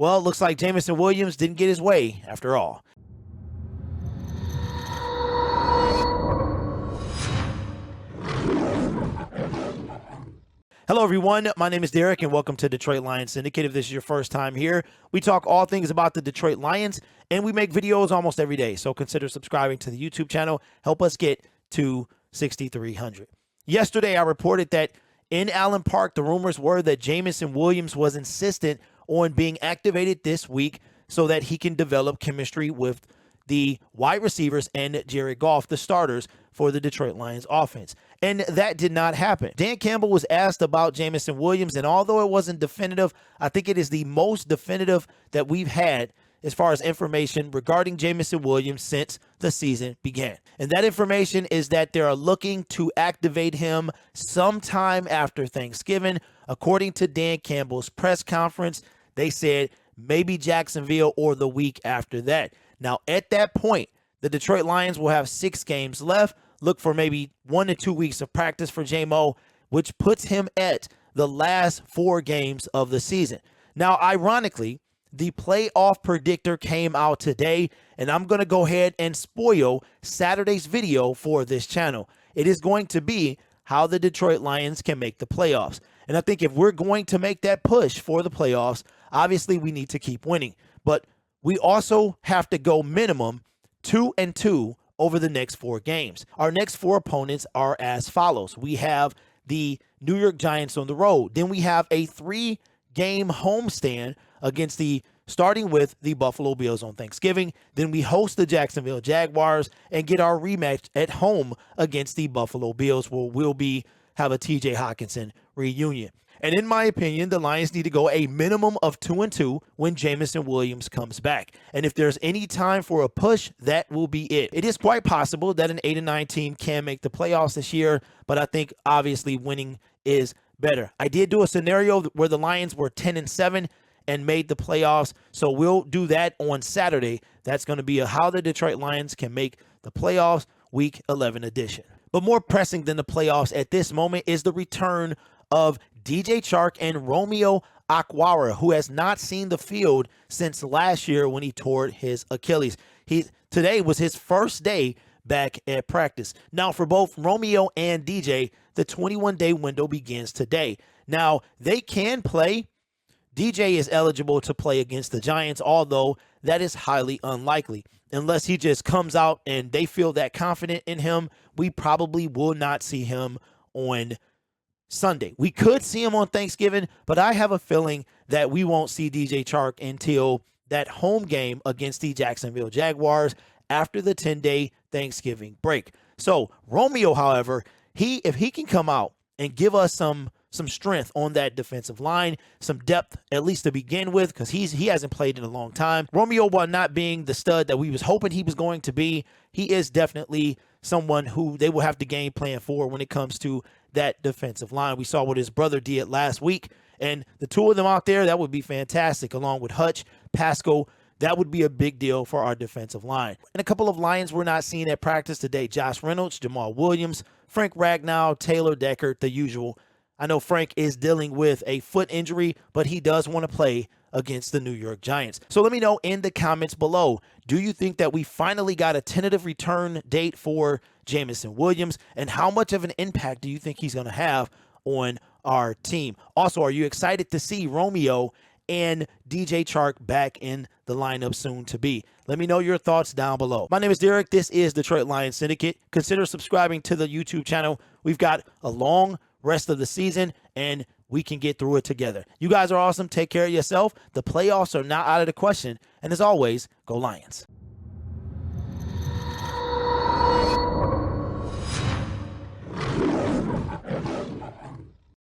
Well, it looks like Jameson Williams didn't get his way after all. Hello, everyone. My name is Derek, and welcome to Detroit Lions Syndicate. If this is your first time here, we talk all things about the Detroit Lions, and we make videos almost every day. So consider subscribing to the YouTube channel. Help us get to 6,300. Yesterday, I reported that in Allen Park, the rumors were that Jameson Williams was insistent on being activated this week so that he can develop chemistry with the wide receivers and Jared Goff, the starters for the Detroit Lions offense. And that did not happen. Dan Campbell was asked about Jameson Williams, and although it wasn't definitive, I think it is the most definitive that we've had as far as information regarding Jameson Williams since the season began. And that information is that they are looking to activate him sometime after Thanksgiving. According to Dan Campbell's press conference, they said maybe Jacksonville or the week after that. Now, at that point, the Detroit Lions will have 6 games left. Look for maybe 1 to 2 weeks of practice for J-Mo, which puts him at the last 4 games of the season. Now, ironically, the playoff predictor came out today, and I'm going to go ahead and spoil Saturday's video for this channel. It is going to be how the Detroit Lions can make the playoffs. And I think if we're going to make that push for the playoffs, obviously we need to keep winning. But we also have to go minimum 2-2 over the next 4 games. Our next 4 opponents are as follows. We have the New York Giants on the road. Then we have a 3-game homestand against starting with the Buffalo Bills on Thanksgiving. Then we host the Jacksonville Jaguars and get our rematch at home against the Buffalo Bills, where we'll have a TJ Hockenson reunion. And in my opinion, the Lions need to go a minimum of 2-2 when Jameson Williams comes back. And if there's any time for a push, that will be it. It is quite possible that an 8-9 team can make the playoffs this year, but I think obviously winning is better. I did do a scenario where the Lions were 10-7 and made the playoffs, so we'll do that on Saturday. That's going to be how the Detroit Lions can make the playoffs, Week 11 edition. But more pressing than the playoffs at this moment is the return of DJ Chark and Romeo Okwara, who has not seen the field since last year when he tore his Achilles. Today was his first day back at practice. Now, for both Romeo and DJ, the 21-day window begins today. Now, they can play. DJ is eligible to play against the Giants, although that is highly unlikely. Unless he just comes out and they feel that confident in him, we probably will not see him on Sunday. We could see him on Thanksgiving, but I have a feeling that we won't see DJ Chark until that home game against the Jacksonville Jaguars after the 10-day Thanksgiving break. So Romeo, however, if he can come out and give us some strength on that defensive line, some depth at least to begin with, because he hasn't played in a long time. Romeo, while not being the stud that we was hoping he was going to be, he is definitely someone who they will have to game plan for when it comes to that defensive line. We saw what his brother did last week, and the 2 of them out there, that would be fantastic, along with Hutch, Pascal. That would be a big deal for our defensive line. And a couple of Lions we're not seeing at practice today: Josh Reynolds, Jamal Williams, Frank Ragnow, Taylor Deckard, the usual. I know Frank is dealing with a foot injury, but he does want to play against the New York Giants. So let me know in the comments below, do you think that we finally got a tentative return date for Jameson Williams? And how much of an impact do you think he's going to have on our team? Also, are you excited to see Romeo and DJ Chark back in the lineup soon to be? Let me know your thoughts down below. My name is Derek. This is Detroit Lions Syndicate. Consider subscribing to the YouTube channel. We've got a long rest of the season, and we can get through it together. You guys are awesome. Take care of yourself. The playoffs are not out of the question. And as always, go Lions.